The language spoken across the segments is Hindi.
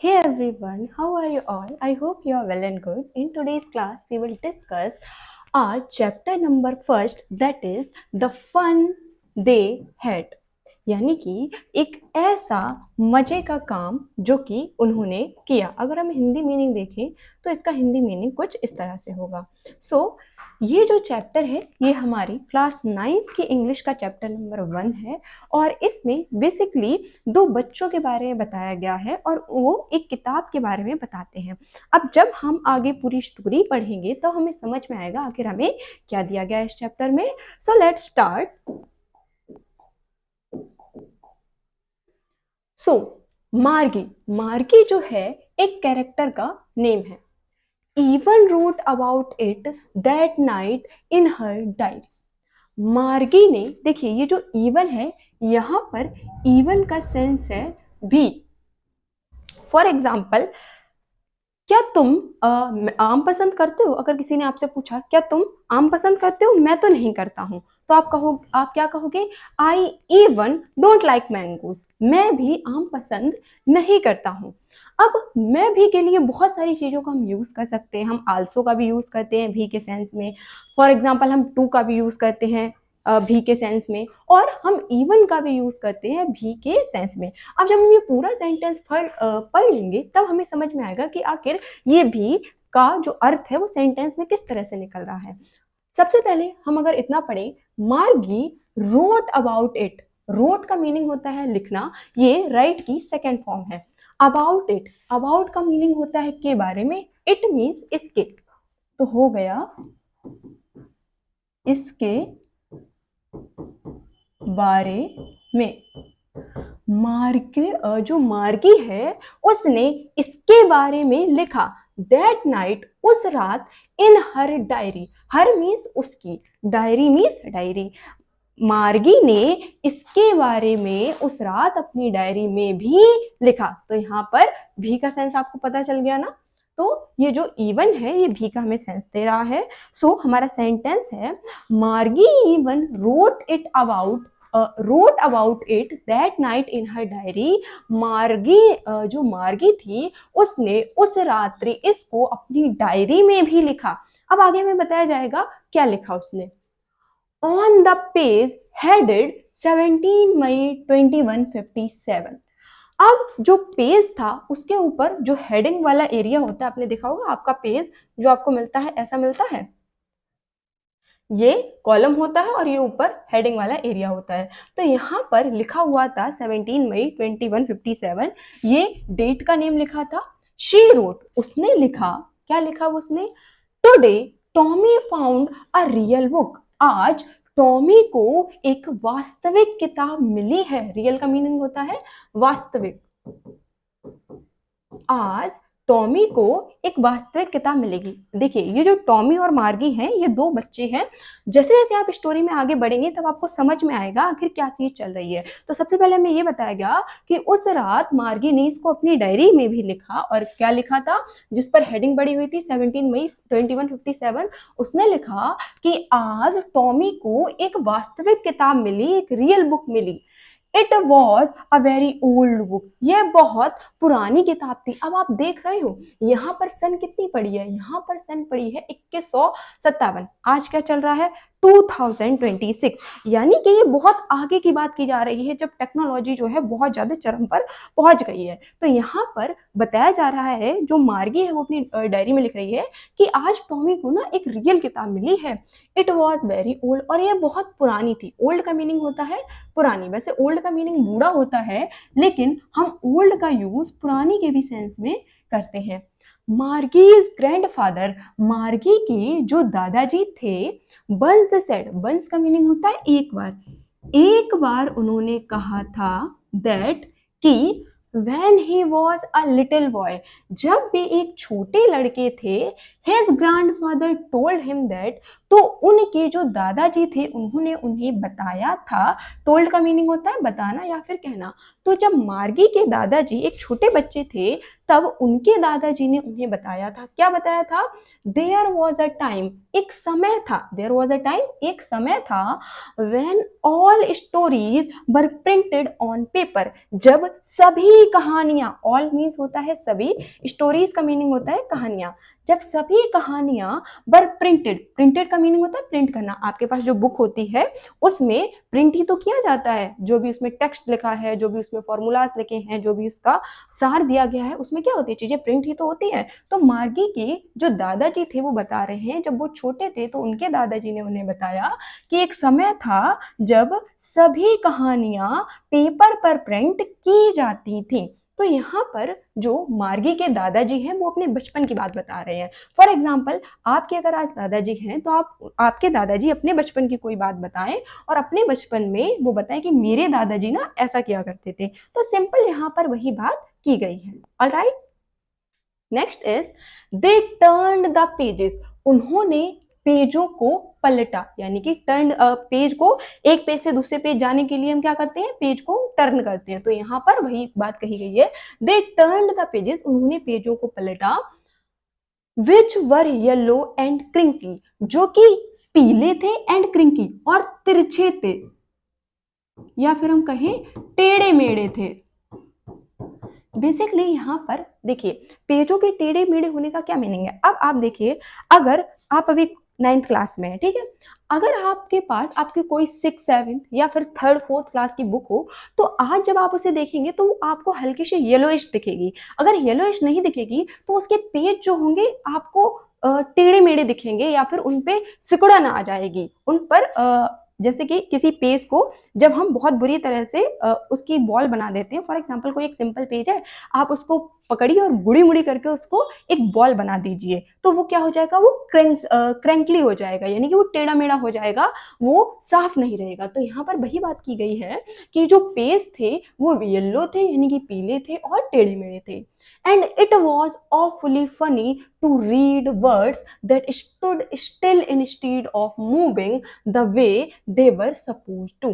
Hey everyone, how are you all? I hope you are well and good. In today's class, we will discuss our chapter number first, that is the fun they had. यानी कि एक ऐसा मजे का काम जो कि उन्होंने किया। अगर हम हिंदी मीनिंग देखें तो इसका हिंदी मीनिंग कुछ इस तरह से होगा। ये जो चैप्टर है ये हमारी क्लास 9th की इंग्लिश का चैप्टर नंबर 1 है और इसमें बेसिकली दो बच्चों के बारे में बताया गया है और वो एक किताब के बारे में बताते हैं। अब जब हम आगे पूरी स्टोरी पढ़ेंगे तो हमें समझ में आएगा आखिर हमें क्या दिया गया है इस चैप्टर में। So let's start. मार्गी मार्गी जो है एक कैरेक्टर का नेम है। Even wrote about it that night in her diary. मार्गी ने, देखिए ये जो इवन है यहां पर इवन का सेंस है भी। फॉर एग्जाम्पल, क्या तुम आम पसंद करते हो? अगर किसी ने आपसे पूछा क्या तुम आम पसंद करते हो, मैं तो नहीं करता हूं, तो आप क्या कहोगे? I even don't like mangoes. मैं भी आम पसंद नहीं करता हूं। अब मैं भी के लिए बहुत सारी चीजों का हम यूज कर सकते हैं। हम आल्सो का भी यूज करते हैं भी के सेंस में। फॉर एग्जाम्पल, हम टू का भी यूज करते हैं भी के सेंस में, और हम इवन का भी यूज करते हैं भी के सेंस में। अब जब हम ये पूरा सेंटेंस पढ़ लेंगे तब हमें समझ में आएगा कि आखिर ये भी का जो अर्थ है वो सेंटेंस में किस तरह से निकल रहा है। सबसे पहले हम अगर इतना पढ़े, मार्गी रोट अबाउट इट। रोट का मीनिंग होता है लिखना, ये राइट की सेकेंड फॉर्म है। अबाउट इट, अबाउट का मीनिंग होता है के बारे में, इट मीन्स इसके, तो हो गया इसके बारे में। जो मार्गी है उसने इसके बारे में लिखा। दैट नाइट, उस रात, इन हर डायरी। हर मीन्स उसकी, डायरी मीन्स डायरी। मार्गी ने इसके बारे में उस रात अपनी डायरी में भी लिखा। तो यहाँ पर भी का सेंस आपको पता चल गया ना। तो ये जो इवन है ये भी का हमें सेंस दे रहा है। हमारा सेंटेंस है, मार्गी even wrote about it that night in her diary. मार्गी जो मार्गी थी उसने उस रात्रि इसको अपनी डायरी में भी लिखा। अब आगे हमें बताया जाएगा क्या लिखा उसने। ऑन द पेज हेडेड 17 मई 2157। अब जो पेज था उसके ऊपर जो हेडिंग वाला एरिया होता है, आपने देखा होगा आपका पेज जो आपको मिलता है ऐसा मिलता है, ये कॉलम होता है और ये ऊपर हेडिंग वाला एरिया होता है। तो यहाँ पर लिखा हुआ था 17 मई 2157, ये डेट का नेम लिखा था। शी रोट, उसने लिखा, क्या लिखा उसने? Today Tommy found a real book. आज टॉमी को एक वास्तविक किताब मिली है। रियल का मीनिंग होता है वास्तविक। आज टॉमी को एक वास्तविक किताब मिलेगी। देखिए ये जो टॉमी और मार्गी हैं ये दो बच्चे हैं। जैसे जैसे आप स्टोरी में आगे बढ़ेंगे तब आपको समझ में आएगा आखिर क्या चीज चल रही है। तो सबसे पहले हमें ये बताया गया कि उस रात मार्गी ने इसको अपनी डायरी में भी लिखा, और क्या लिखा था? जिस पर हेडिंग बड़ी हुई थी 17 मई 2157, उसने लिखा कि आज टॉमी को एक वास्तविक किताब मिली, एक रियल बुक मिली। It was a very old book, यह बहुत पुरानी किताब थी। अब आप देख रहे हो यहाँ पर सन कितनी पड़ी है? यहाँ पर सन पड़ी है 2157। आज क्या चल रहा है? 2026। यानी कि ये बहुत आगे की बात की जा रही है, जब टेक्नोलॉजी जो है बहुत ज्यादा चरम पर पहुंच गई है। तो यहाँ पर बताया जा रहा है, जो मार्गी है वो अपनी डायरी में लिख रही है कि आज टॉमी को ना एक रियल किताब मिली है। इट वॉज वेरी ओल्ड, और ये बहुत पुरानी थी। ओल्ड का मीनिंग होता है पुरानी। वैसे ओल्ड का मीनिंग बूढ़ा होता है, लेकिन हम ओल्ड का यूज पुरानी के भी सेंस में करते हैं। मार्गीज ग्रैंडफादर, मार्गी के जो दादाजी थे, बंस सेड, बंस का मीनिंग होता है एक बार उन्होंने कहा था दैट कि when he was a little boy, जब वे एक छोटे लड़के थे, his grandfather told him that, तो उनके जो दादाजी थे उन्होंने उन्हें बताया था। told का मीनिंग होता है बताना या फिर कहना। तो जब मार्गी के दादाजी एक छोटे बच्चे थे तब उनके दादाजी ने उन्हें बताया था, क्या बताया था? देयर वॉज अ टाइम, एक समय था, देयर वॉज अ टाइम, एक समय था, when all stories were printed on paper, जब सभी कहानियां, ऑल मीन्स होता है सभी, स्टोरीज का मीनिंग होता है कहानियां, जब सभी कहानियां वर प्रिंटेड, प्रिंटेड का मीनिंग होता है प्रिंट करना, आपके पास जो बुक होती है उसमें प्रिंट ही तो किया जाता है, जो भी उसमें टेक्स्ट लिखा है, जो भी उसमें फॉर्मूलाज लिखे हैं, जो भी उसका सार दिया गया है, उसमें क्या होती है, चीजें प्रिंट ही तो होती है। तो मार्गी के जो दादाजी थे वो बता रहे हैं, जब वो छोटे थे तो उनके दादाजी ने उन्हें बताया कि एक समय था जब सभी कहानियां पेपर पर प्रिंट की जाती थी। तो यहाँ पर जो मार्गी के दादाजी हैं वो अपने बचपन की बात बता रहे हैं। फॉर एग्जाम्पल, आपके अगर आज दादाजी हैं तो आपके दादाजी अपने बचपन की कोई बात बताएं और अपने बचपन में वो बताएं कि मेरे दादाजी ना ऐसा किया करते थे। तो सिंपल यहाँ पर वही बात की गई है। Alright, next is they turned the pages, उन्होंने पेजों को पलटा, यानी कि टर्न पेज को, एक पेज से दूसरे पेज जाने के लिए हम क्या करते हैं, पेज को टर्न करते हैं। तो यहाँ पर वही बात कही गई है, दे टर्न्ड द पेजेस, उन्होंने पेजों को पलटा, विच वर येलो एंड क्रिंकी, जो कि पीले थे, एंड क्रिंकी और तिरछे थे, या फिर हम कहें टेढ़े मेढ़े थे। बेसिकली यहाँ पर देखिए पेजों के टेढ़े मेढ़े होने का क्या मीनिंग है। अब आप देखिए, अगर आप अभी 9th क्लास में है, ठीक है, अगर आपके पास आपकी कोई 6th 7th या फिर 3rd 4th क्लास की बुक हो, तो आज जब आप उसे देखेंगे तो आपको हल्की सी येलोइश दिखेगी। अगर येलोइश नहीं दिखेगी तो उसके पेज जो होंगे आपको टेढ़े मेढ़े दिखेंगे, या फिर उन पे सिकुड़न आ जाएगी, उन पर जैसे कि किसी पेज को जब हम बहुत बुरी तरह से उसकी बॉल बना देते हैं, फॉर एग्जाम्पल कोई एक सिंपल पेज है, आप उसको पकड़िए और गुड़ी मुड़ी करके उसको एक बॉल बना दीजिए, तो वो क्या हो जाएगा, वो क्रैंकली हो जाएगा, यानी कि वो टेढ़ा मेढ़ा हो जाएगा, वो साफ नहीं रहेगा। तो यहाँ पर वही बात की गई है कि जो पेज थे वो येलो थे, यानी कि पीले थे और टेढ़े मेढ़े थे। And it was awfully funny to read words that stood still instead of moving the way they were supposed to.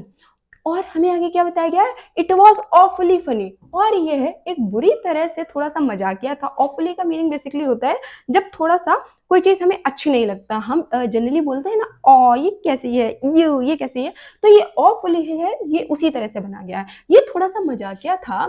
और हमें आगे क्या बताया गया है, इट वॉज ऑफुली फनी, और यह एक बुरी तरह से थोड़ा सा मजाकिया था। ऑफुली का मीनिंग बेसिकली होता है जब थोड़ा सा कोई चीज हमें अच्छी नहीं लगता, हम जनरली बोलते हैं ना, ओ ये कैसी है, ये कैसी है, तो ये ऑफुली है, ये उसी तरह से बना गया है, ये थोड़ा सा मजाकिया था।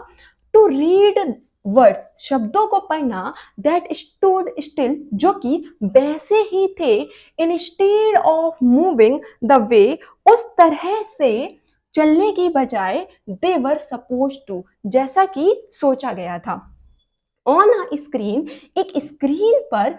टू रीड वर्ड्स, शब्दों को पढ़ना, दैट स्टूड स्टिल, जो कि वैसे ही थे, instead of moving the way, उस तरह से चलने की बजाय, दे वर सपोज टू, जैसा कि सोचा गया था। ऑन अ स्क्रीन, एक स्क्रीन पर,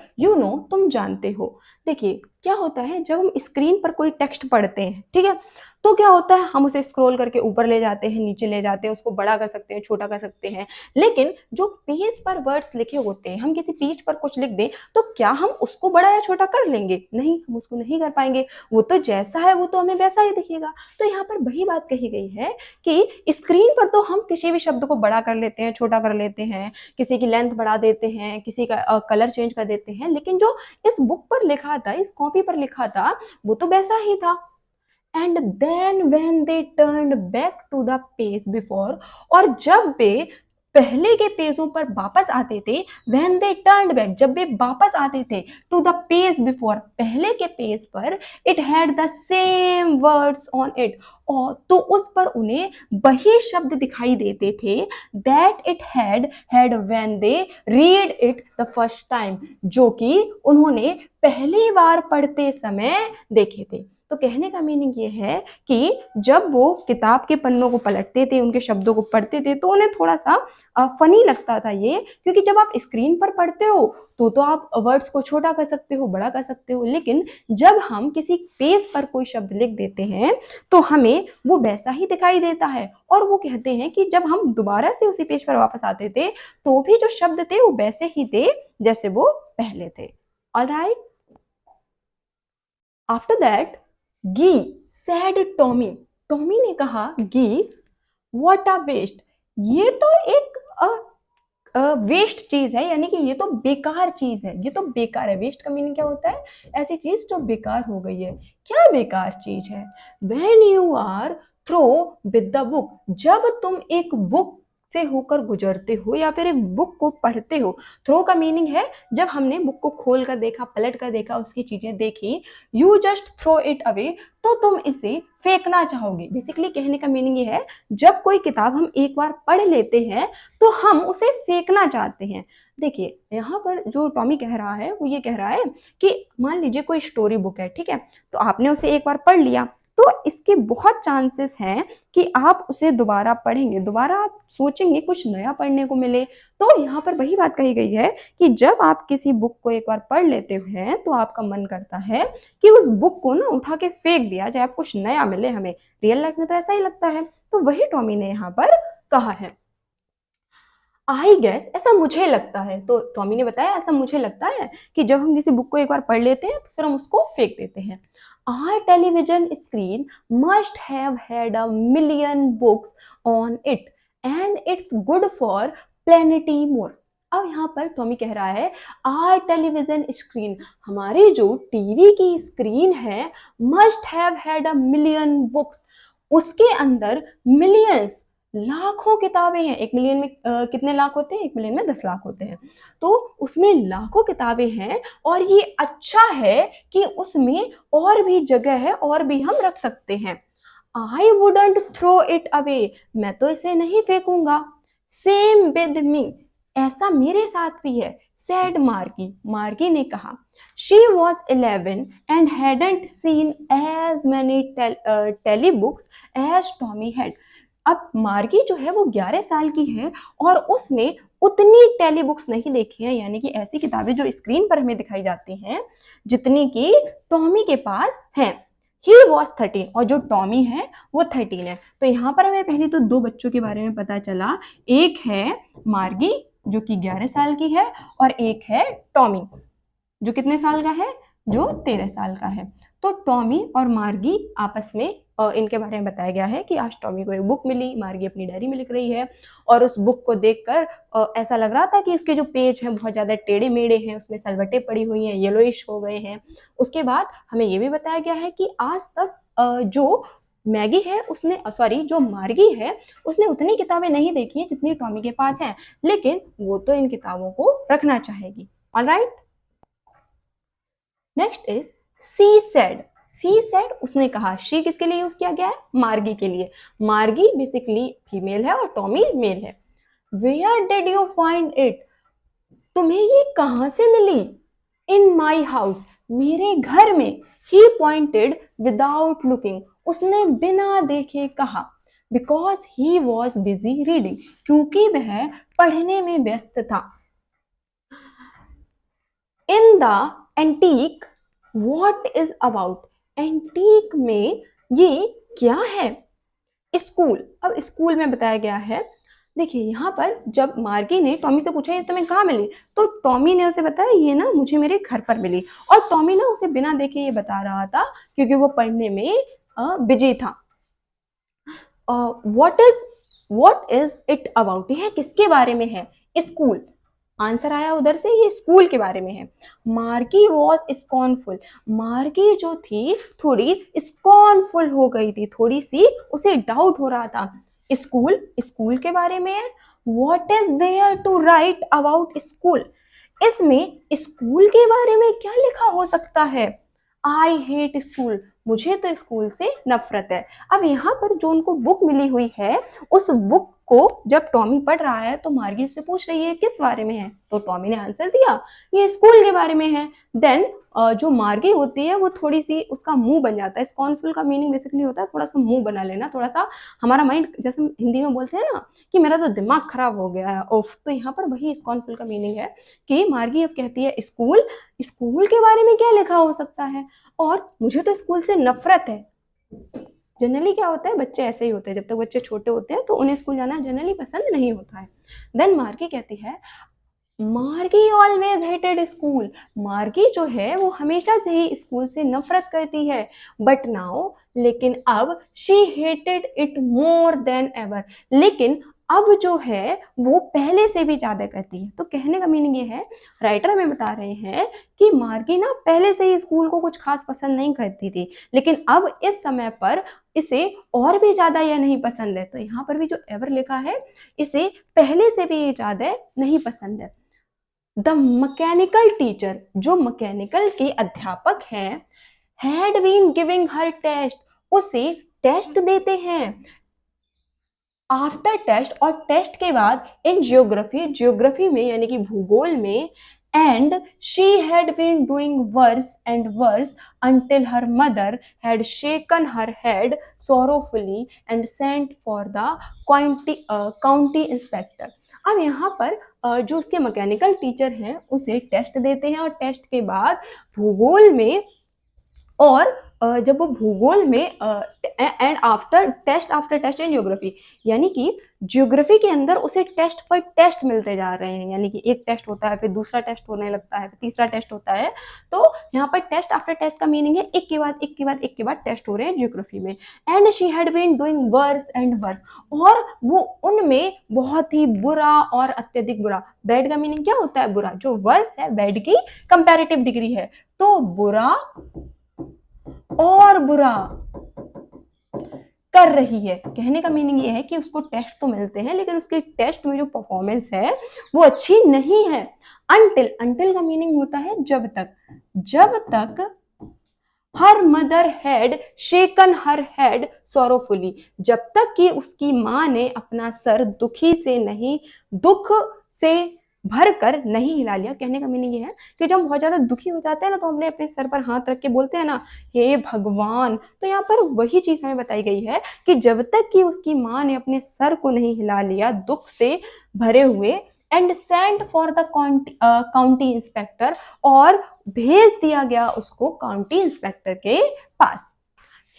तुम जानते हो। देखिए क्या होता है, जब हम स्क्रीन पर कोई टेक्स्ट पढ़ते हैं, ठीक है, तो क्या होता है, हम उसे स्क्रॉल करके ऊपर ले जाते हैं, नीचे ले जाते हैं, उसको बड़ा कर सकते हैं, छोटा कर सकते हैं, लेकिन जो पेज पर वर्ड्स लिखे होते हैं, हम किसी पेज पर कुछ लिख दें तो क्या हम उसको बड़ा या छोटा कर लेंगे? नहीं, हम उसको नहीं कर पाएंगे, वो तो जैसा है वो तो हमें वैसा ही दिखेगा। तो यहाँ पर वही बात कही गई है कि स्क्रीन पर तो हम किसी भी शब्द को बड़ा कर लेते हैं, छोटा कर लेते हैं, किसी की लेंथ बढ़ा देते हैं, किसी का कलर चेंज कर देते हैं, लेकिन जो इस बुक पर लिखा था, इस कॉपी पर लिखा था, वो तो वैसा ही था। And then when they turned back to the page before, और जब वे पहले के पेजों पर वापस आते थे, व्हेन दे टर्न्ड बैक, जब वे वापस आते थे, टू द पेज बिफोर, पहले के पेज पर, it had the same words on it, और तो उस पर उन्हें वही शब्द दिखाई देते थे, that it had when they read it the first time, जो कि उन्होंने पहली बार पढ़ते समय देखे थे। तो कहने का मीनिंग ये है कि जब वो किताब के पन्नों को पलटते थे, उनके शब्दों को पढ़ते थे, तो उन्हें थोड़ा सा फनी लगता था ये, क्योंकि जब आप स्क्रीन पर पढ़ते हो तो आप वर्ड्स को छोटा कर सकते हो, बड़ा कर सकते हो, लेकिन जब हम किसी पेज पर कोई शब्द लिख देते हैं तो हमें वो वैसा ही दिखाई देता है। और वो कहते हैं कि जब हम दोबारा से उसी पेज पर वापस आते थे तो भी जो शब्द थे वो वैसे ही थे जैसे वो पहले थे। ऑलराइट, आफ्टर दैट गी सैड टॉमी, टॉमी ने कहा, गी व्हाट अ वेस्ट, ये तो एक वेस्ट चीज है, यानी कि ये तो बेकार चीज है, ये तो बेकार है। वेस्ट का मीनिंग क्या होता है? ऐसी चीज जो बेकार हो गई है। क्या बेकार चीज है? When you are through with the book, जब तुम एक बुक से होकर गुजरते हो या फिर एक बुक को पढ़ते हो, थ्रो का मीनिंग है जब हमने बुक को खोल कर देखा, पलट कर देखा, उसकी चीजें देखी, you just throw it away, तो तुम इसे फेंकना चाहोगे। बेसिकली कहने का मीनिंग ये है, जब कोई किताब हम एक बार पढ़ लेते हैं तो हम उसे फेंकना चाहते हैं। देखिए यहाँ पर जो टॉमी कह रहा है वो ये कह रहा है कि मान लीजिए कोई स्टोरी बुक है, ठीक है, तो आपने उसे एक बार पढ़ लिया, तो इसके बहुत चांसेस हैं कि आप उसे दोबारा पढ़ेंगे, दोबारा आप सोचेंगे कुछ नया पढ़ने को मिले। तो यहाँ पर वही बात कही गई है कि जब आप किसी बुक को एक बार पढ़ लेते हैं तो आपका मन करता है कि उस बुक को ना उठा के फेंक दिया जाए, आप कुछ नया मिले हमें। रियल लाइफ में तो ऐसा ही लगता है। तो वही टॉमी ने यहाँ पर कहा है। आई गेस, ऐसा मुझे लगता है, तो टॉमी ने बताया ऐसा मुझे लगता है कि जब हम किसी बुक को एक बार पढ़ लेते हैं तो फिर हम उसको फेंक देते हैं। Our television screen must have had a million books on it and it's good for plenty more. अब यहाँ पर टॉमी कह रहा है आर टेलीविजन स्क्रीन, हमारी जो टीवी की स्क्रीन है, must have had a million books, उसके अंदर मिलियंस, लाखों किताबें हैं। 1 मिलियन में कितने लाख होते हैं? 1 मिलियन में 10 लाख होते हैं। तो उसमें लाखों किताबें हैं और ये अच्छा है कि उसमें और भी जगह है और भी हम रख सकते हैं। I wouldn't throw it away, मैं तो इसे नहीं फेंकूंगा। सेम विद मी, ऐसा मेरे साथ भी है। सैड मार्गी, मार्गी ने कहा। She was 11 and hadn't seen as many telebooks as Tommy had. अब मार्गी जो है वो 11 साल की है और उसने उतनी टेली बुक्स नहीं देखी है, यानी कि ऐसी किताबें जो स्क्रीन पर हमें दिखाई जाती हैं, जितनी की टॉमी के पास हैं। ही वॉज 13 और जो टॉमी है वो 13 है। तो यहाँ पर हमें पहले तो 2 बच्चों के बारे में पता चला, एक है मार्गी जो कि 11 साल की है और एक है टॉमी जो कितने साल का है, जो 13 साल का है। तो टॉमी और मार्गी आपस में इनके बारे में बताया गया है कि आज टॉमी को एक बुक मिली, मार्गी अपनी डायरी में लिख रही है और उस बुक को देखकर ऐसा लग रहा था कि उसके जो पेज हैं बहुत ज़्यादा टेढ़े मेढ़े हैं, उसमें सलवटें पड़ी हुई हैं, येलोइश हो गए हैं। उसके बाद हमें ये भी बताया गया है कि आज तक जो मैगी है उसने जो मार्गी है उसने उतनी किताबें नहीं देखी हैं जितनी टॉमी के पास हैं, लेकिन वो तो इन किताबों को रखना चाहेगी। Alright, next is she said. She said उसने कहा। शी किसके लिए यूज किया गया है? मार्गी के लिए। मार्गी बेसिकली फीमेल है और टॉमी मेल है। Where did you find it, तुम्हें ये कहां से मिली? इन माई हाउस, मेरे घर में। ही पॉइंटेड विदाउट लुकिंग, उसने बिना देखे कहा। Because he was busy reading, क्योंकि वह पढ़ने में व्यस्त था। In the antique what is about, antique में ये क्या है? स्कूल। अब स्कूल में बताया गया है। देखिए यहाँ पर जब मार्गी ने टॉमी से पूछा ये तुम्हें कहाँ मिली, तो टॉमी ने उसे बताया ये ना मुझे मेरे घर पर मिली, और टॉमी ना उसे बिना देखे ये बता रहा था क्योंकि वो पढ़ने में बिजी था। व्हाट इज इट अबाउट, यह किसके बारे में है? स्कूल। आंसर आया उधर से, ये स्कूल के बारे में है। मार्गी वॉज स्कॉर्नफुल, मार्गी जो थी थोड़ी स्कॉर्नफुल हो गई थी, थोड़ी सी उसे डाउट हो रहा था। स्कूल, स्कूल के बारे में है। What is there to write about school, इसमें स्कूल के बारे में क्या लिखा हो सकता है? आई हेट स्कूल, मुझे तो स्कूल से नफरत है। अब यहाँ पर जो उनको बुक मिली हुई है, उस बुक को जब टॉमी पढ़ रहा है तो मार्गी उससे पूछ रही है किस बारे में है, तो टॉमी ने आंसर दिया ये स्कूल के बारे में है। देन जो मार्गी होती है वो थोड़ी सी उसका मुंह बन जाता है। स्कॉर्नफुल का मीनिंग बेसिकली होता है थोड़ा सा मुंह बना लेना, थोड़ा सा हमारा माइंड, जैसे हम हिंदी में बोलते हैं ना कि मेरा तो दिमाग खराब हो गया है ओफ, तो यहाँ पर वही स्कॉर्नफुल का मीनिंग है कि मार्गी अब कहती है स्कूल, स्कूल के बारे में क्या लिखा हो सकता है, और मुझे तो स्कूल से नफरत है। जनरली क्या होता है, बच्चे ऐसे ही होते हैं, जब तक बच्चे छोटे होते हैं तो उन्हें स्कूल जाना जनरली पसंद नहीं होता है। देन मार्गी कहती है मार्गी ऑलवेज हेटेड स्कूल, मार्गी जो है वो हमेशा से ही स्कूल से नफरत करती है। बट नाउ, लेकिन अब she hated it more than ever, लेकिन अब जो है वो पहले से भी ज्यादा करती है। तो कहने का मीनिंग ये है, राइटर हमें बता रहे हैं कि मार्गी ना पहले से ही स्कूल को कुछ खास पसंद नहीं करती थी, लेकिन अब इस समय पर इसे और भी ज्यादा यह नहीं पसंद है। तो यहाँ पर भी जो एवर लिखा है, इसे पहले से भी ये ज्यादा नहीं पसंद है। द मैकेनिकल टीचर, जो मैकेनिकल के अध्यापक हैं, had been giving her test, उसे टेस्ट देते हैं। आफ्टर टेस्ट, और टेस्ट के बाद, इन जियोग्राफी, जियोग्राफी में यानी कि भूगोल में, and she had been doing worse and worse until her mother had shaken her head sorrowfully and sent for the county inspector। अब यहाँ पर जो उसके मैकेनिकल टीचर हैं उसे टेस्ट देते हैं, और टेस्ट के बाद भूगोल में, और जब वो भूगोल में and after test in geography, यानी कि ज्योग्राफी के अंदर उसे टेस्ट पर टेस्ट मिलते जा रहे हैं, यानी कि एक टेस्ट होता है, फिर दूसरा टेस्ट होने लगता है, फिर तीसरा टेस्ट होता है। तो यहाँ पर टेस्ट आफ्टर टेस्ट का मीनिंग है एक के बाद एक के बाद एक के बाद टेस्ट हो रहे हैं ज्योग्राफी में। And she had been doing worse and worse, और वो उनमें बहुत ही बुरा और अत्यधिक बुरा। बैड का मीनिंग क्या होता है? बुरा। जो वर्स है बैड की कंपैरेटिव डिग्री है, तो बुरा और बुरा कर रही है। कहने का मीनिंग ये है कि उसको टेस्ट तो मिलते हैं, लेकिन उसके टेस्ट में जो परफॉर्मेंस है वो अच्छी नहीं है। अंटिल, अंटिल का मीनिंग होता है जब तक, जब तक her mother had shaken her head sorrowfully, जब तक कि उसकी माँ ने अपना सर दुख से भर कर नहीं हिला लिया। कहने का मीनिंग ये है कि जब हम बहुत ज्यादा दुखी हो जाते हैं ना, तो हमने अपने सर पर हाथ रख के बोलते हैं ना, हे भगवान। तो यहाँ पर वही चीज हमें बताई गई है कि जब तक कि उसकी माँ ने अपने सर को नहीं हिला लिया दुख से भरे हुए, and sent for the county inspector, और भेज दिया गया उसको काउंटी इंस्पेक्टर के पास।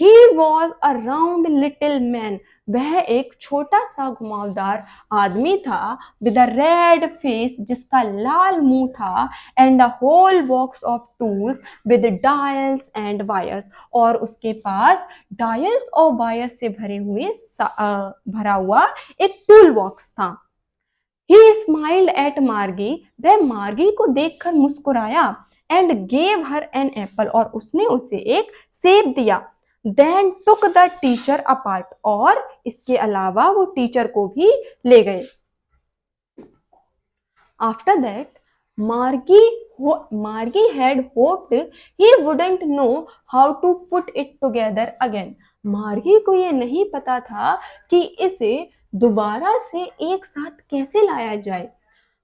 He was a round little man, वह एक छोटा सा घुमावदार आदमी था, with a red face, जिसका लाल मुंह था, and a whole box of tools with dials and wires, और उसके पास डायल्स और वायर्स से भरा हुआ एक टूल बॉक्स था। He smiled at Margie, वह मार्गी को देखकर मुस्कुराया, and gave her an apple, और उसने उसे एक सेब दिया। Then took the teacher apart, और इसके अलावा वो टीचर को भी ले गए। After that, Margie had hoped he wouldn't know how to put it together again। मार्गी को ये नहीं पता था कि इसे दोबारा से एक साथ कैसे लाया जाए।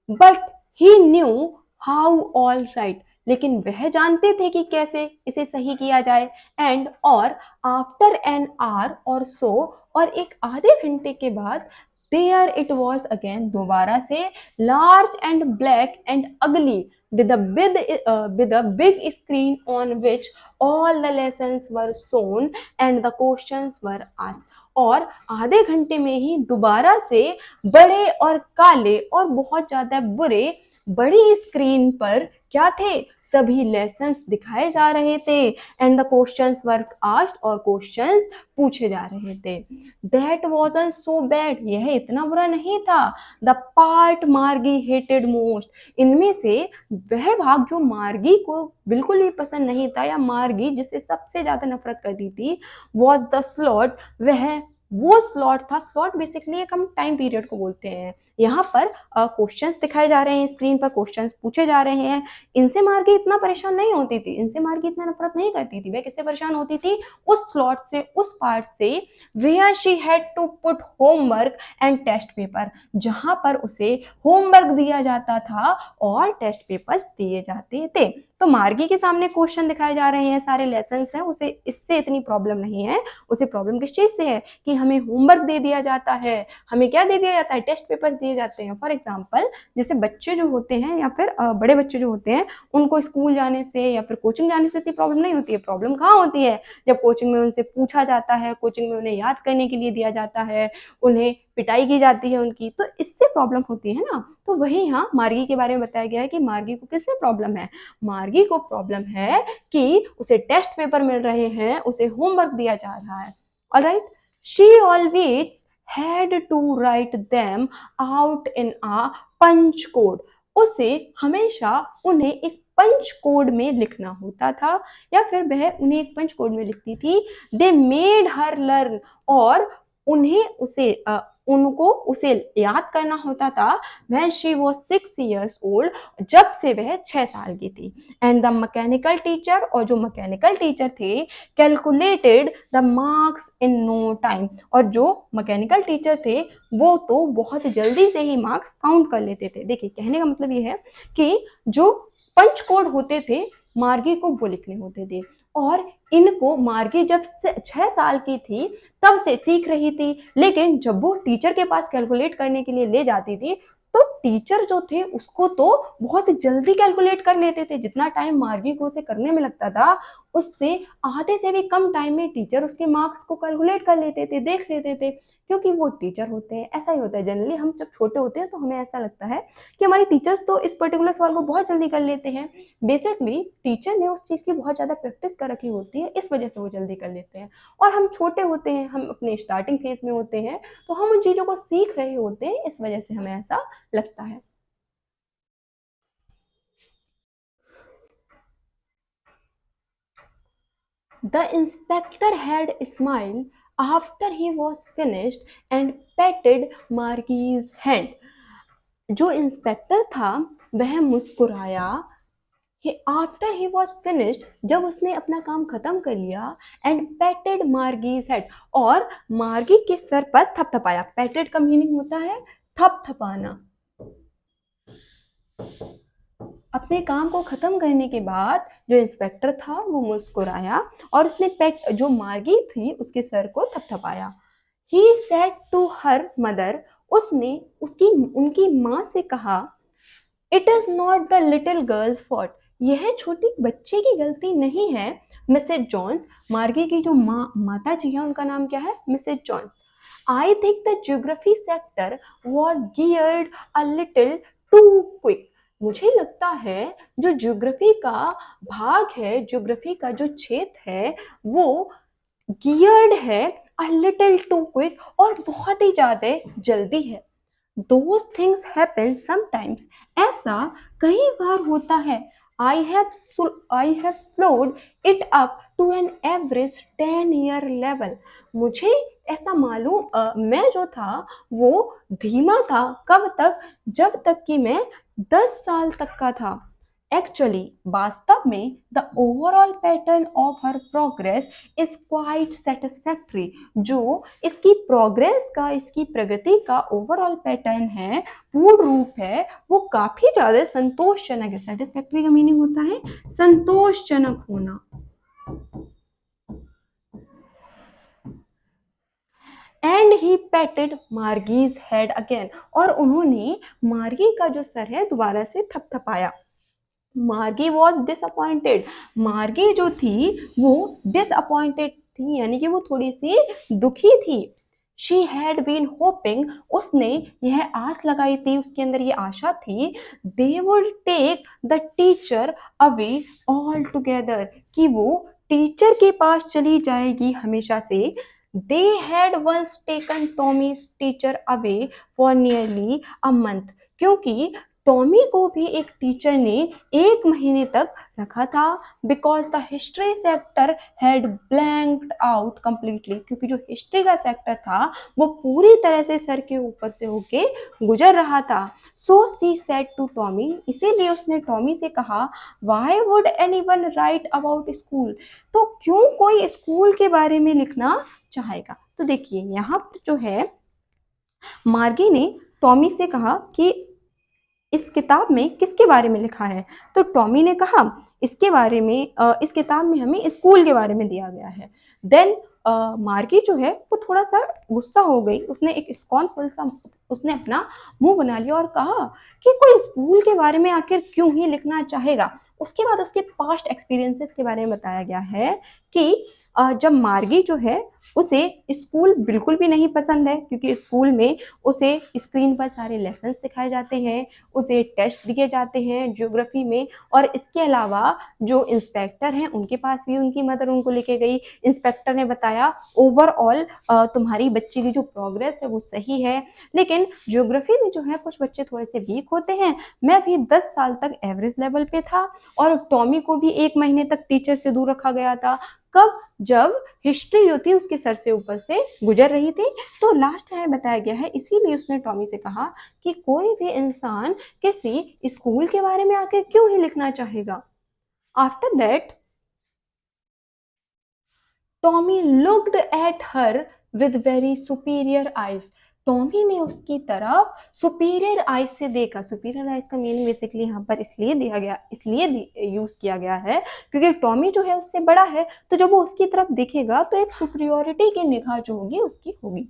But he knew how all right, लेकिन वह जानते थे कि कैसे इसे सही किया जाए। एंड, और आफ्टर एन आवर और सो, और एक आधे घंटे के बाद, देयर इट वॉज अगेन, दोबारा से, लार्ज एंड ब्लैक एंड अगली, with a big screen on which all the lessons were shown and the questions were asked। और आधे घंटे में ही दोबारा से बड़े और काले और बहुत ज्यादा बुरे बड़ी स्क्रीन पर क्या थे? सभी लेसन्स दिखाए जा रहे थे, and the questions were asked, और क्वेश्चंस पूछे जा रहे थे। दैट वाजंट सो बैड, यह इतना बुरा नहीं था। द पार्ट मार्गी हेटेड मोस्ट, इनमें से वह भाग जो मार्गी को बिल्कुल भी पसंद नहीं था, या मार्गी जिससे सबसे ज्यादा नफरत करती थी, वॉज द स्लॉट, वो स्लॉट था। स्लॉट बेसिकली एक हम टाइम पीरियड को बोलते हैं। यहाँ पर क्वेश्चंस दिखाए जा रहे हैं, स्क्रीन पर क्वेश्चंस पूछे जा रहे हैं। इनसे मार्गी इतना परेशान नहीं होती थी, इनसे मार्गी इतना नफरत नहीं करती थी। वह किससे परेशान होती थी? उस स्लॉट से, उस पार्ट से, where she had to put homework and test paper, जहां पर उसे होमवर्क दिया जाता था और टेस्ट पेपर्स दिए जाते थे। तो मार्गी के सामने क्वेश्चन दिखाए जा रहे हैं, सारे लेसन्स हैं, उसे इससे इतनी प्रॉब्लम नहीं है। उसे प्रॉब्लम किस चीज से है कि हमें होमवर्क दे दिया जाता है। हमें क्या दे दिया जाता है? टेस्ट पेपर्स दिए जाते हैं। फॉर एग्जाम्पल, जैसे बच्चे जो होते हैं या फिर बड़े बच्चे जो होते हैं, उनको स्कूल जाने से या फिर कोचिंग जाने से इतनी प्रॉब्लम नहीं होती है। प्रॉब्लम कहाँ होती है? जब कोचिंग में उनसे पूछा जाता है, कोचिंग में उन्हें याद करने के लिए दिया जाता है, उन्हें पिटाई की जाती है उनकी, तो इससे प्रॉब्लम होती है ना। तो वही यहाँ मार्गी के बारे में बताया गया है कि मार्गी को किससे प्रॉब्लम है? मार्गी को प्रॉब्लम है कि उसे टेस्ट पेपर मिल रहे हैं, उसे होमवर्क दिया जा रहा है। Alright, she always had to write them out in a punch code. उसे हमेशा उन्हें एक पंच कोड में लिखना होता था या फिर वह उन्हें एक पंच कोड में लिखती थी. दे मेड हर लर्न, और उन्हें उनको उसे याद करना होता था when she was 6 years old, जब से वह 6 साल की थी. एंड द मैकेनिकल टीचर, और जो मैकेनिकल टीचर थे, calculated the marks in no time, और जो मैकेनिकल टीचर थे वो तो बहुत जल्दी से ही मार्क्स काउंट कर लेते थे. देखिए, कहने का मतलब ये है कि जो पंच कोड होते थे मार्गी को वो लिखने होते थे, और इनको मार्गी जब 6 साल की थी तब से सीख रही थी. लेकिन जब वो टीचर के पास कैलकुलेट करने के लिए ले जाती थी तो टीचर जो थे उसको तो बहुत जल्दी कैलकुलेट कर लेते थे. जितना टाइम मार्गी को उसे करने में लगता था उससे आधे से भी कम टाइम में टीचर उसके मार्क्स को कैलकुलेट कर लेते थे, देख लेते थे, क्योंकि वो टीचर होते हैं. ऐसा ही होता है जनरली, हम जब छोटे होते हैं तो हमें ऐसा लगता है कि हमारे टीचर्स तो इस पर्टिकुलर सवाल को बहुत जल्दी कर लेते हैं. बेसिकली टीचर ने उस चीज़ की बहुत ज़्यादा प्रैक्टिस कर रखी होती है, इस वजह से वो जल्दी कर लेते हैं. और हम छोटे होते हैं, हम अपने स्टार्टिंग फेज में होते हैं, तो हम उन चीज़ों को सीख रहे होते हैं, इस वजह से हमें ऐसा लगता है. The inspector had smiled after he was finished and patted Margie's hand. जो इंस्पेक्टर था वह मुस्कुराया आफ्टर ही वॉज फिनिश्ड, जब उसने अपना काम खत्म कर लिया, एंड पैटेड मार्गीज हेड, और मार्गी के सर पर थपथपाया. पैटेड का मीनिंग होता है थपथपाना. अपने काम को खत्म करने के बाद जो इंस्पेक्टर था वो मुस्कुराया और उसने पेट जो मार्गी थी उसके सर को थपथपाया. He said to her mother, उसने उनकी माँ से कहा, it is not the little girl's fault, यह छोटी बच्चे की गलती नहीं है. मिसेज जॉन्स, मार्गी की जो माता जी है उनका नाम क्या है, Mrs Jones. I think the geography sector was geared a little too quick, मुझे लगता है जो ज्योग्राफी का भाग है, ज्योग्राफी का जो क्षेत्र है वो गियर्ड है अ लिटिल टू क्विक, और बहुत ही ज्यादा जल्दी है. Those things happen sometimes, ऐसा कई बार होता है. I have slowed it up to an average 10-year level. मुझे ऐसा मैं जो था वो धीमा था, कब तक, जब तक कि मैं 10 साल तक का था. एक्चुअली वास्तव में the overall pattern of her progress is quite satisfactory, जो इसकी प्रोग्रेस का, इसकी प्रगति का ओवरऑल पैटर्न है, पूर्ण रूप है, वो काफी ज्यादा संतोषजनक है. सेटिस्फैक्ट्री का मीनिंग होता है संतोषजनक होना. And he patted Margie's head again, और उन्होंने मार्गी का जो सर है दोबारा से थपथपाया. मार्गी वॉज डिसअपॉइंटेड, मार्गी जो थी वो डिसअपॉइंटेड थी, यानी कि वो थोड़ी सी दुखी थी. शी हैड बीन होपिंग, उसने यह आस लगाई थी, उसके अंदर ये आशा थी, they would take the teacher away altogether, कि वो टीचर के पास चली जाएगी हमेशा से. They had once taken Tommy's teacher away for nearly a month, क्योंकि टॉमी को भी एक टीचर ने 1 महीने तक रखा था. Because the history sector had blanked out completely, क्योंकि जो हिस्ट्री का सेक्टर था वो पूरी तरह से सर के ऊपर से होके गुजर रहा था. सो सी सेड टू टॉमी, इसीलिए उसने टॉमी से कहा, why would anyone right about school, तो क्यों कोई स्कूल के बारे में लिखना चाहेगा. तो देखिए यहाँ पर जो है मार्गी ने टॉमी से कहा कि इस किताब में किसके बारे में लिखा है. तो टॉमी ने कहा इसके बारे में, इस किताब में हमें स्कूल के बारे में दिया गया है. देन मार्गी जो है वो थोड़ा सा गुस्सा हो गई, उसने एक स्कॉर्नफुल सा उसने अपना मुंह बना लिया और कहा कि कोई स्कूल के बारे में आखिर क्यों ही लिखना चाहेगा. उसके बाद उसके पास्ट एक्सपीरियंसेस के बारे में बताया गया है कि जब मार्गी जो है उसे स्कूल बिल्कुल भी नहीं पसंद है, क्योंकि स्कूल में उसे स्क्रीन पर सारे लेसन्स दिखाए जाते हैं, उसे टेस्ट दिए जाते हैं ज्योग्राफी में, और इसके अलावा जो इंस्पेक्टर हैं उनके पास भी उनकी मदर उनको लेके गई। इंस्पेक्टर ने बताया ओवरऑल तुम्हारी बच्ची की जो प्रोग्रेस है वो सही है, लेकिन ज्योग्राफी में जो है कुछ बच्चे थोड़े से वीक होते हैं। मैं भी 10 साल तक एवरेज लेवल पे था, और टॉमी को भी 1 महीने तक टीचर से दूर रखा गया था। कब? जब हिस्ट्री जो थी उसके सर से ऊपर से गुजर रही थी। तो लास्ट में बताया गया है, इसीलिए उसने टॉमी से कहा कि कोई भी इंसान किसी स्कूल के बारे में आके क्यों ही लिखना चाहेगा। After that Tommy looked at her with very superior eyes. Tommy ने उसकी तरफ सुपीरियर आइज से देखा। सुपीरियर आइज का मीनिंग बेसिकली यहाँ पर इसलिए यूज किया गया है क्योंकि टॉमी जो है उससे बड़ा है, तो जब वो उसकी तरफ देखेगा तो एक सुपीरियोरिटी की निगाह जो होगी उसकी होगी।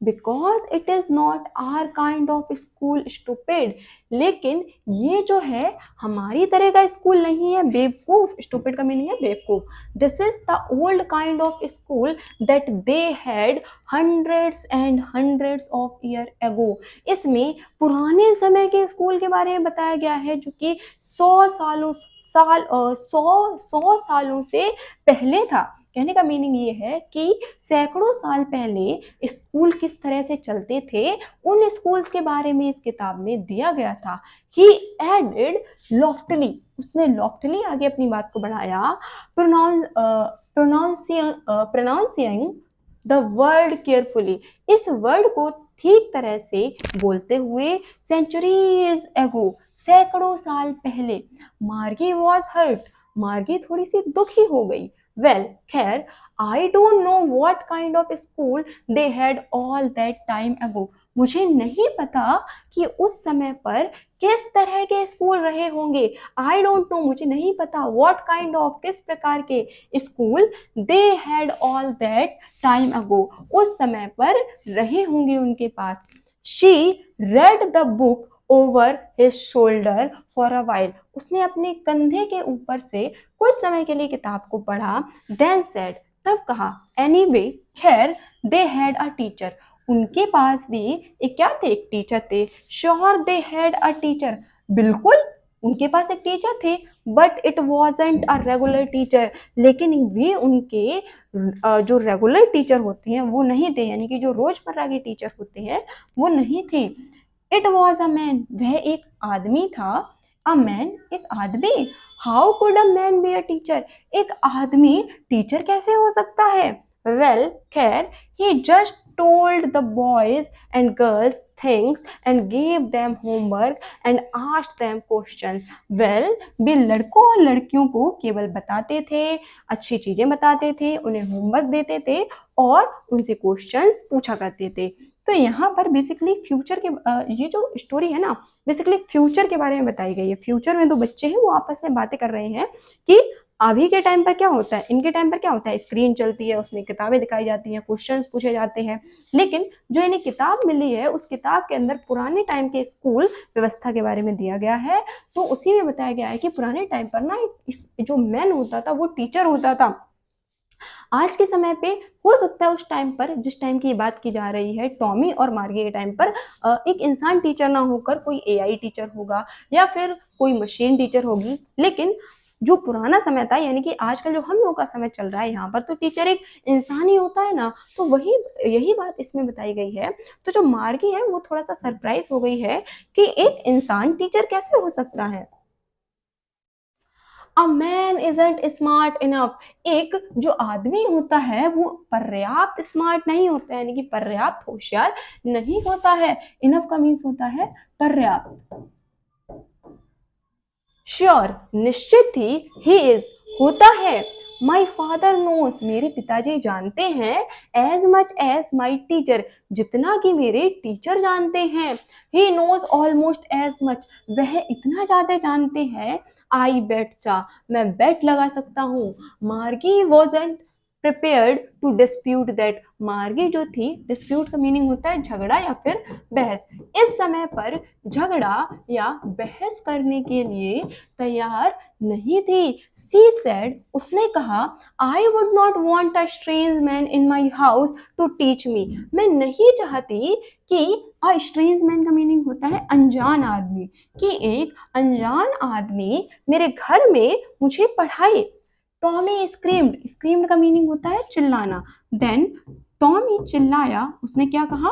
Because it is not our kind of school stupid. लेकिन ये जो है हमारी तरह का स्कूल नहीं है बेवकूफ। स्टूपिड का मीनिंग है बेवकूफ। This is the old kind of school that they had hundreds and hundreds of year ago. इसमें पुराने समय के स्कूल के बारे में बताया गया है जो कि 100 सालों से पहले था। कहने का मीनिंग ये है कि सैकड़ों साल पहले स्कूल किस तरह से चलते थे, उन स्कूल्स के बारे में इस किताब में दिया गया था। ही एडेड लॉफ्टली, उसने लॉफ्टली आगे अपनी बात को बढ़ाया, प्रोनाउंसिंग द वर्ड केयरफुली, इस वर्ड को ठीक तरह से बोलते हुए। सेंचुरीज एगो, सैकड़ों साल पहले। मार्गी वॉज हर्ट, मार्गी थोड़ी सी दुखी हो गई। वेल खैर, I don't know what kind of school they had all that time अगो। मुझे नहीं पता कि उस समय पर किस तरह के स्कूल रहे होंगे। आई डोंट नो, मुझे नहीं पता व्हाट काइंड ऑफ, किस प्रकार के school they had all that time ago, उस समय पर रहे होंगे उनके पास। She read the book over his shoulder for a while, उसने अपने कंधे के ऊपर से कुछ समय के लिए किताब को पढ़ा। देन सेड, तब कहा, एनीवे खैर, दे हैड अ टीचर, उनके पास भी एक क्या थे, एक टीचर थे। Sure they had a teacher, बिल्कुल उनके पास एक टीचर थे। But it wasn't a regular teacher, लेकिन वे उनके जो रेगुलर टीचर होते हैं वो नहीं थे, यानी कि जो रोजमर्रा के टीचर होते हैं वो नहीं थे। इट वॉज अ मैन, वह एक आदमी था। अ मैन, एक आदमी। How could a man be a teacher, एक आदमी टीचर कैसे हो सकता है। वेल खैर, ही just told the boys and girls things and gave them homework and asked them questions. Well, वे लड़कों और लड़कियों को केवल बताते थे, अच्छी चीजें बताते थे, उन्हें होमवर्क देते थे और उनसे क्वेश्चंस पूछा करते थे। तो यहाँ पर बेसिकली फ्यूचर के ये जो स्टोरी है ना, बेसिकली फ्यूचर के बारे में बताई गई है। फ्यूचर में दो बच्चे हैं, वो आपस में बातें कर रहे हैं कि अभी के टाइम पर क्या होता है, इनके टाइम पर क्या होता है, स्क्रीन चलती है, उसमें किताबें दिखाई जाती हैं, क्वेश्चंस पूछे जाते हैं। लेकिन जो इन्हें किताब मिली है उस किताब के अंदर पुराने टाइम के स्कूल व्यवस्था के बारे में दिया गया है। तो उसी में बताया गया है कि पुराने टाइम पर ना जो मैन होता था वो टीचर होता था। आज के समय पे हो सकता है उस टाइम पर, जिस टाइम की बात की जा रही है टॉमी और मार्गी के टाइम पर, एक इंसान टीचर ना होकर कोई एआई टीचर होगा या फिर कोई मशीन टीचर होगी। लेकिन जो पुराना समय था, यानी कि आजकल जो हम लोगों का समय चल रहा है यहाँ पर, तो टीचर एक इंसान ही होता है ना। तो वही यही बात इसमें बताई गई है। तो जो मार्गी है वो थोड़ा सा सरप्राइज हो गई है कि एक इंसान टीचर कैसे हो सकता है। A man isn't smart enough, एक जो आदमी होता है वो पर्याप्त स्मार्ट नहीं होता है, यानी कि पर्याप्त होशियार नहीं होता है। इनफ का मीन्स होता है पर्याप्त। श्योर, निश्चित ही। ही इज, होता है। माई फादर नोज, मेरे पिताजी जानते हैं। As much as my teacher, जितना कि मेरे टीचर जानते हैं। He knows almost as much, वह इतना ज्यादा जानते हैं। आई बेट चा, मैं बेट लगा सकता हूँ। मार्गी wasn't prepared to dispute that। मार्गी जो थी, डिस्प्यूट का मीनिंग होता है झगड़ा या फिर बहस, इस समय पर झगड़ा या बहस करने के लिए तैयार नहीं थी। She said, उसने कहा, I would not want a strange man in my house to teach me। मैं नहीं चाहती कि a strange man का मीनिंग होता है अनजान आदमी, कि एक अनजान आदमी मेरे घर में मुझे पढ़ाए। टॉमी स्क्रीम्ड, स्क्रीम्ड का मीनिंग होता है चिल्लाना। देन टॉमी चिल्लाया, उसने क्या कहा?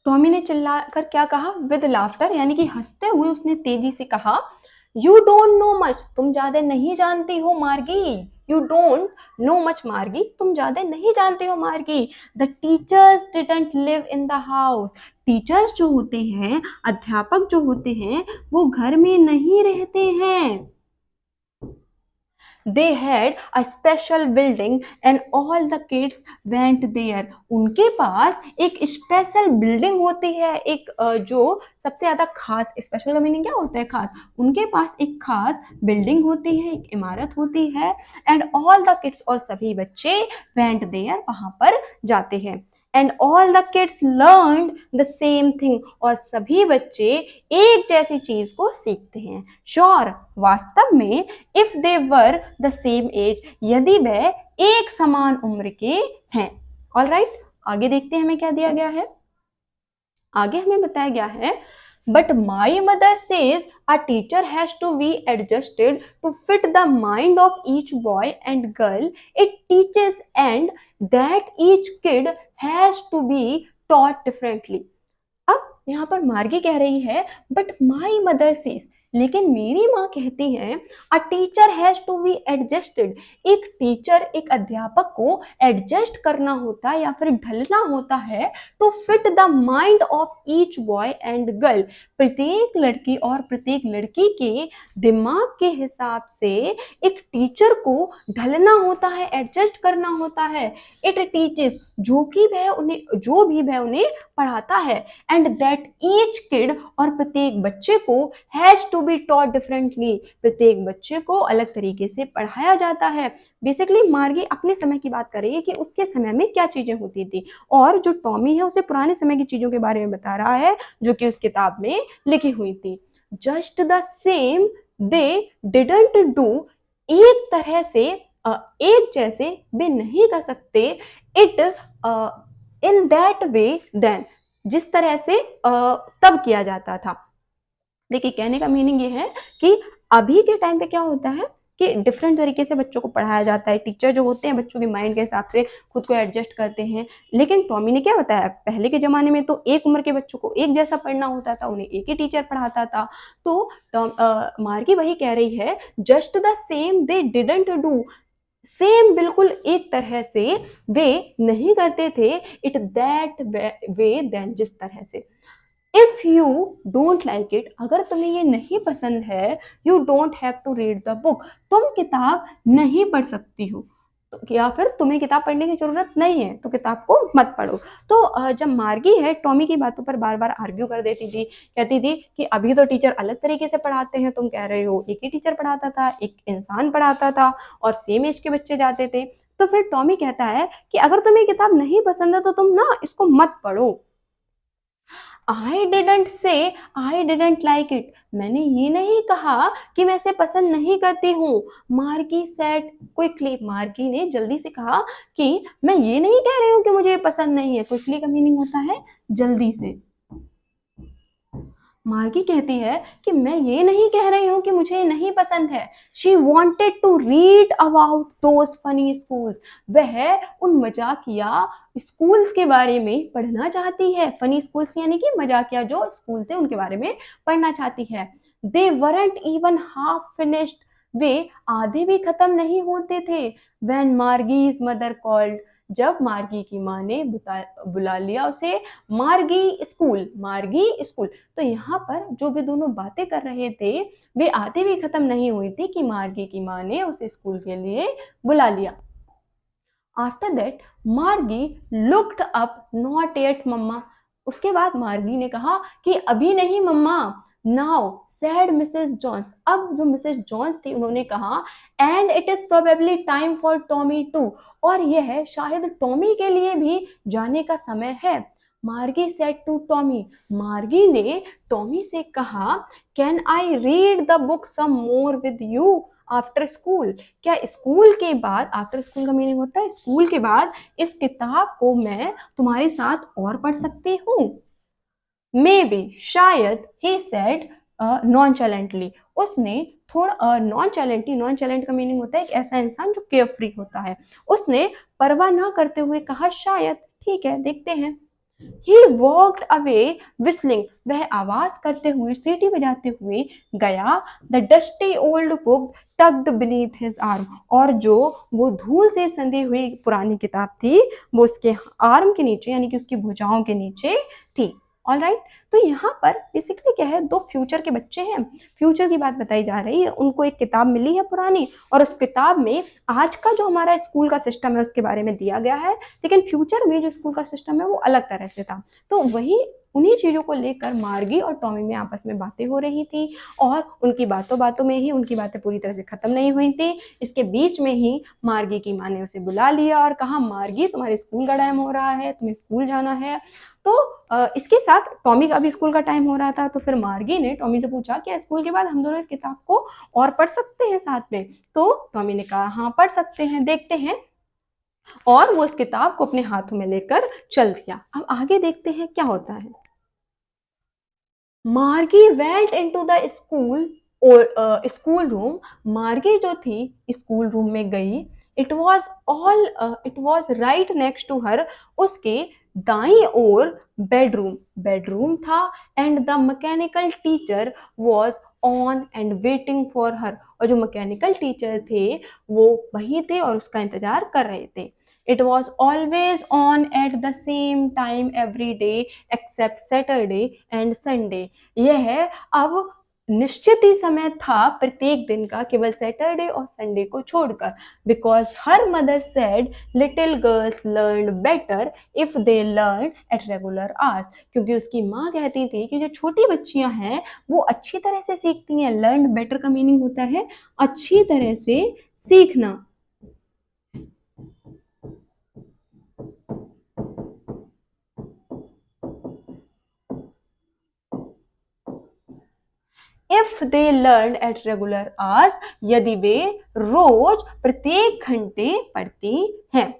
टॉमी ने चिल्ला कर क्या कहा? विद लाफ्टर, यानी कि हंसते हुए उसने तेजी से कहा, यू डोंट नो मच, तुम ज्यादा नहीं जानती हो मार्गी। यू डोंट नो मच मार्गी, तुम ज्यादा नहीं जानती हो मार्गी। The teachers didn't live in the house, teachers जो होते हैं, अध्यापक जो होते हैं, वो घर में नहीं रहते हैं। They had a special building and all the kids went there। उनके पास एक स्पेशल बिल्डिंग होती है, एक जो सबसे ज्यादा खास, स्पेशल का मीनिंग क्या होता है? खास। उनके पास एक खास बिल्डिंग होती है, एक इमारत होती है। एंड ऑल द किड्स, और सभी बच्चे वेंट देयर, वहां पर जाते हैं। And all the kids learn the same thing, और सभी बच्चे एक जैसी चीज को सीखते हैं। श्योर, वास्तव में, if they were the same age, यदि वह एक समान उम्र के हैं। ऑल राइट, आगे देखते हैं हमें क्या दिया गया है। आगे हमें बताया गया है, but my mother says a teacher has to be adjusted to fit the mind of each boy and girl it teaches, and that each kid has to be taught differently. अब यहाँ पर मार्गी कह रही है, बट माई मदर सेज, लेकिन मेरी माँ कहती है, a teacher has to be adjusted, एक टीचर, एक अध्यापक को एडजस्ट करना होता है या फिर ढलना होता है, to fit the mind of each boy and girl, प्रत्येक लड़की और प्रत्येक लड़की के दिमाग के हिसाब से एक टीचर को ढलना होता है, एडजस्ट करना होता है। इट टीचेस, जो भी वह उन्हें पढ़ाता है। एंड दैट ईच किड, और प्रत्येक बच्चे को, has to be taught differently, प्रत्येक बच्चे को अलग तरीके से पढ़ाया जाता है। बेसिकली मार्गी अपने समय की बात कर रही है कि उसके समय में क्या चीजें होती थी, और जो टॉमी है उसे पुराने समय की चीजों के बारे में बता रहा है जो कि उस किताब में लिखी हुई थी। Just the same they didn't do, एक तरह से, एक जैसे वे नहीं कर सकते, it in that way then, जिस तरह से तब किया जाता था। देखिए, कहने का मीनिंग ये है कि अभी के टाइम पे क्या होता है कि डिफरेंट तरीके से बच्चों को पढ़ाया जाता है। टीचर जो होते हैं बच्चों के माइंड के हिसाब से खुद को एडजस्ट करते हैं। लेकिन टॉमी ने क्या बताया, पहले के जमाने में तो एक उम्र के बच्चों को एक जैसा पढ़ना होता था, उन्हें एक ही टीचर पढ़ाता था। तो मार्गी वही कह रही है, just the same they didn't do, same बिल्कुल एक तरह से वे नहीं करते थे, इट दैट वे देन, जिस तरह से। If you don't like it, अगर तुम्हें ये नहीं पसंद है, you don't have to read the book, तुम किताब नहीं पढ़ सकती हो, या फिर तुम्हें किताब पढ़ने की जरूरत नहीं है तो किताब को मत पढ़ो। तो जब मार्गी है टॉमी की बातों पर बार बार आर्ग्यू कर देती थी, कहती थी कि अभी तो टीचर अलग तरीके से पढ़ाते हैं, तुम कह रहे हो एक ही टीचर पढ़ाता था, एक इंसान पढ़ाता था और सेम एज के बच्चे जाते थे। तो फिर टॉमी कहता है कि अगर तुम्हें किताब नहीं पसंद है तो तुम ना इसको मत पढ़ो। I didn't say I didn't like it, मैंने ये नहीं कहा कि मैं इसे पसंद नहीं करती हूँ। मार्गी said quickly, मार्गी ने जल्दी से कहा कि मैं ये नहीं कह रही हूँ कि मुझे पसंद नहीं है। क्विकली का मीनिंग होता है जल्दी से। मार्गी कहती है कि मैं ये नहीं कह रही हूँ कि मुझे नहीं पसंद है। She wanted to read about those funny schools, वह उन मजाकिया स्कूल्स के बारे में पढ़ना चाहती है। फनी स्कूल्स यानी कि मजाकिया जो स्कूल थे उनके बारे में पढ़ना चाहती है। They weren't even half finished, वे आधे भी खत्म नहीं होते थे। When Margie's mother called, जब मार्गी की माँ ने बुला लिया उसे मार्गी स्कूल। तो यहाँ पर जो भी दोनों बातें कर रहे थे वे आधे भी खत्म नहीं हुई थी कि मार्गी की माँ ने उसे स्कूल के लिए बुला लिया। After that Margie looked up, not yet mamma. उसके बाद मार्गी ने कहा कि अभी नहीं मम्मा। नाउ सेड मिसेस जॉन्स, अब जो मिसेस जॉन्स थी उन्होंने कहा and it is probably time for Tommy too, और यह शायद टॉमी के लिए भी जाने का समय है। मार्गी सेड टू टॉमी, मार्गी ने टॉमी से कहा can I read the book some more with you after school, क्या स्कूल के बाद, आफ्टर स्कूल का मीनिंग होता है स्कूल के बाद, इस किताब को मैं तुम्हारे साथ और पढ़ सकती हूँ। मे बी, शायद, ही सेड नॉनचैलेंटली, उसने थोड़ा नॉनचैलेंटली, नॉनचैलेंट का मीनिंग होता है एक ऐसा इंसान जो केयरफ्री होता है, उसने परवाह ना करते हुए कहा शायद, ठीक है देखते हैं। He walked away whistling, वह आवाज करते हुए सीटी बजाते हुए गया। The dusty old book tucked beneath his arm, और जो वो धूल से संधी हुई पुरानी किताब थी वो उसके आर्म के नीचे यानी कि उसकी भुजाओं के नीचे थी। ऑल राइट, तो यहाँ पर बेसिकली क्या है, दो फ्यूचर के बच्चे हैं, फ्यूचर की बात बताई जा रही है, उनको एक किताब मिली है पुरानी और उस किताब में आज का जो हमारा स्कूल का सिस्टम है उसके बारे में दिया गया है, लेकिन फ्यूचर में जो स्कूल का सिस्टम है वो अलग तरह से था। तो वही उन्हीं चीजों को लेकर मार्गी और टॉमी में आपस में बातें हो रही थी और उनकी बातों बातों में ही उनकी बातें पूरी तरह से खत्म नहीं हुई थी। इसके बीच में ही मार्गी की माँ ने उसे बुला लिया और कहा मार्गी तुम्हारे स्कूल का टाइम हो रहा है, तुम्हें स्कूल जाना है। तो इसके साथ टॉमी का भी स्कूल का टाइम हो रहा था, तो फिर मार्गी ने टॉमी से पूछा कि स्कूल के बाद हम दोनों इस किताब को और पढ़ सकते हैं साथ में। तो टॉमी ने कहा हाँ पढ़ सकते हैं, देखते हैं, और वो इस किताब को अपने हाथों में लेकर चल दिया। अब आगे देखते हैं क्या होता है। Margie went into the school और स्कूल रूम, मार्गी जो थी स्कूल रूम में गई। It was right next to her, उसके दाई ओर बेडरूम, बेडरूम था, and the mechanical teacher was on and waiting for her, और जो मैकेनिकल टीचर थे वो वही थे और उसका इंतजार कर रहे थे। It was always on at the same time every day except Saturday and Sunday. यह अब निश्चित ही समय था प्रत्येक दिन का केवल सैटरडे और संडे को छोड़कर। Because her mother said little girls learn better if they learn at regular hours, क्योंकि उसकी माँ कहती थी कि जो छोटी बच्चियां हैं वो अच्छी तरह से सीखती हैं। लर्न बेटर का मीनिंग होता है अच्छी तरह से सीखना। If they learn at regular hours, यदि वे रोज प्रत्येक घंटे पढ़ती हैं।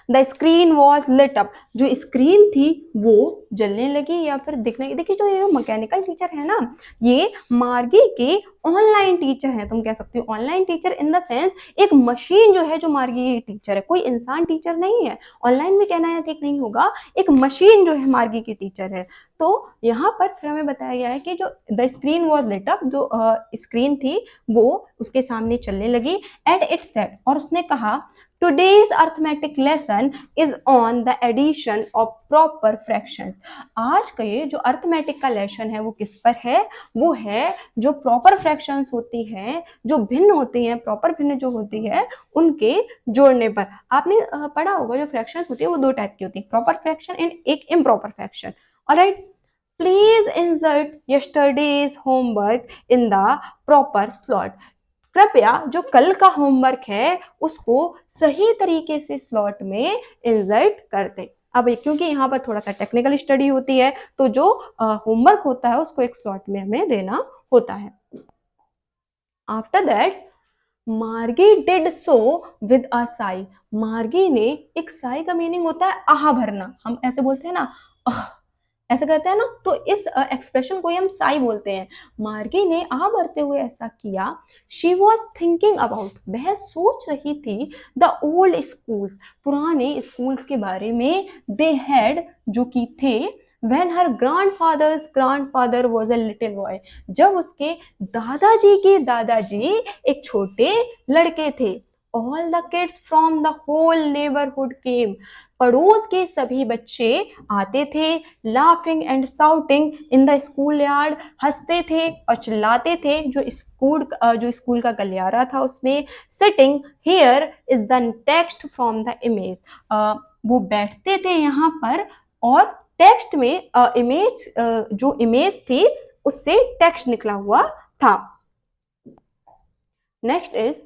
The screen was lit up, जो स्क्रीन थी वो जलने लगी या फिर दिखने लगी। देखिए जो ये मैकेनिकल टीचर है ना, ये मार्गी के ऑनलाइन टीचर है, तुम कह सकते हो online teacher in the sense एक मशीन जो है जो मार्गी की टीचर है, कोई इंसान टीचर नहीं है। ऑनलाइन में कहना है ठीक नहीं होगा, एक मशीन जो है मार्गी की टीचर है। तो यहाँ पर फिर हमें बताया गया है कि जो the screen was lit up, जो स्क्रीन थी वो उसके सामने चलने लगी। एट इट सेड, और उसने कहा Today's arithmetic lesson is on the addition of proper fractions. आज का ये जो अर्थमेटिक का लेसन है वो किस पर है, वो है जो प्रॉपर फ्रैक्शंस होती हैं, जो भिन्न होती हैं, प्रॉपर भिन्न जो होती है उनके जोड़ने पर। आपने पढ़ा होगा जो फ्रैक्शंस होती है वो दो टाइप की होती है, प्रॉपर फ्रैक्शन एंड एक improper fraction. Alright, please insert yesterday's homework in the proper slot. कृपया जो कल का होमवर्क है उसको सही तरीके से स्लॉट में इंसर्ट कर दें। अब क्योंकि यहाँ पर थोड़ा सा टेक्निकल स्टडी होती है तो जो होमवर्क होता है उसको एक स्लॉट में हमें देना होता है। आफ्टर दैट मार्गी did so with a Sai, मार्गी ने, एक साई का मीनिंग होता है आह भरना, हम ऐसे बोलते हैं ना आह, ऐसे कहते हैं ना, तो इस एक्सप्रेशन को ही हम साई बोलते हैं। मार्गी ने आह भरते हुए ऐसा किया। शी वॉज थिंकिंग अबाउट, वह सोच रही थी द ओल्ड स्कूल्स, पुराने स्कूल्स के बारे में। दे हैड, जो कि थे, when her grandfather's grandfather was a little boy, जब उसके दादाजी के दादाजी एक छोटे लड़के थे। All the kids from the whole neighbourhood came. पड़ोस के सभी बच्चे आते थे, laughing and shouting in the school yard, हंसते थे और चिल्लाते थे जो स्कूल का गलियारा था उसमें। Sitting here is the text from the image. वो बैठते थे यहाँ पर और टेक्स्ट में इमेज जो इमेज थी उससे टेक्स्ट निकला हुआ था। Next is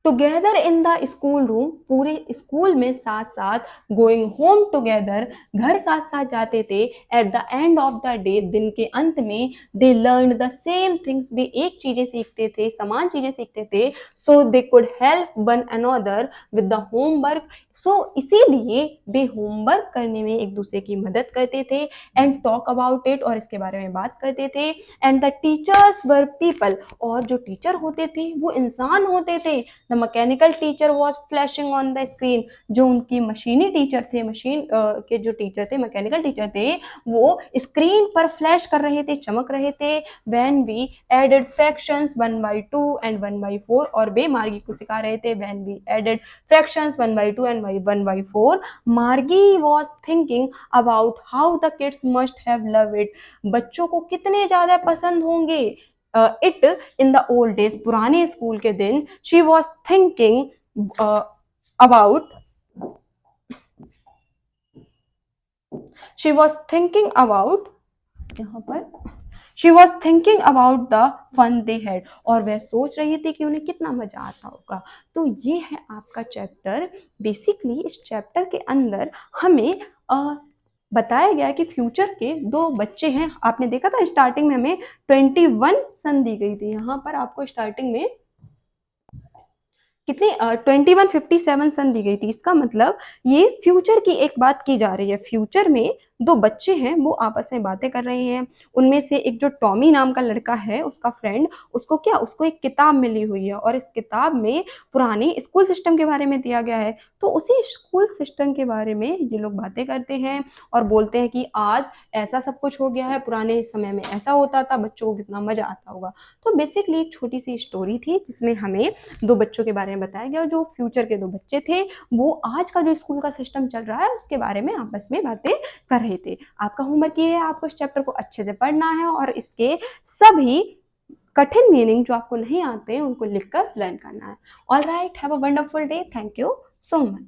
together in the school room, पूरे स्कूल में साथ साथ, गोइंग होम टुगेदर, घर साथ साथ जाते थे, at the end of the day, दिन के अंत में, they learn the same things, भी एक चीजें सीखते थे, समान चीजें सीखते थे, so they could help one another with the homework, so इसीलिए वे होमवर्क करने में एक दूसरे की मदद करते थे, एंड टॉक अबाउट इट, और इसके बारे में बात करते थे, and the teachers were people, और जो टीचर होते थे वो इंसान होते थे। The mechanical teacher was flashing on the screen, जो उनकी मशीनी टीचर थे, मशीन के जो टीचर थे, मैकेनिकल टीचर थे, वो स्क्रीन पर फ्लैश कर रहे थे, चमक रहे थे। When we added fractions 1/2 and 1/4, और वे मार्गी को सिखा रहे थे, when we added fractions 1/2 and 1/4, Margie was thinking about how the kids must have love it, बच्चों को कितने ज्यादा पसंद होंगे it in the old days, पुराने स्कूल के दिन। She was thinking about she was thinking about यहाँ पर she was thinking about the fun they had, और वह सोच रही थी कि उन्हें कितना मजा आता होगा। तो ये है आपका चैप्टर। बेसिकली इस चैप्टर के अंदर हमें बताया गया कि फ्यूचर के दो बच्चे हैं। आपने देखा था स्टार्टिंग में हमें 21 सन दी गई थी, यहाँ पर आपको स्टार्टिंग में कितनी 2157 सन दी गई थी। इसका मतलब ये फ्यूचर की एक बात की जा रही है। फ्यूचर में दो बच्चे हैं, वो आपस में बातें कर रहे हैं। उनमें से एक जो टॉमी नाम का लड़का है, उसका फ्रेंड, उसको एक किताब मिली हुई है, और इस किताब में पुराने स्कूल सिस्टम के बारे में दिया गया है। तो उसी स्कूल सिस्टम के बारे में ये लोग बातें करते हैं और बोलते हैं कि आज ऐसा सब कुछ हो गया है, पुराने समय में ऐसा होता था, बच्चों को कितना मजा आता होगा। तो बेसिकली एक छोटी सी स्टोरी थी जिसमें हमें दो बच्चों के बारे में बताया गया, जो फ्यूचर के दो बच्चे थे, वो आज का जो स्कूल का सिस्टम चल रहा है उसके बारे में आपस में बातें कर रहे थे। आपका होमवर्क ये है, आपको इस चैप्टर को अच्छे से पढ़ना है और इसके सभी कठिन मीनिंग जो आपको नहीं आते हैं उनको लिखकर लर्न करना है। All right, have a wonderful day, thank you so much.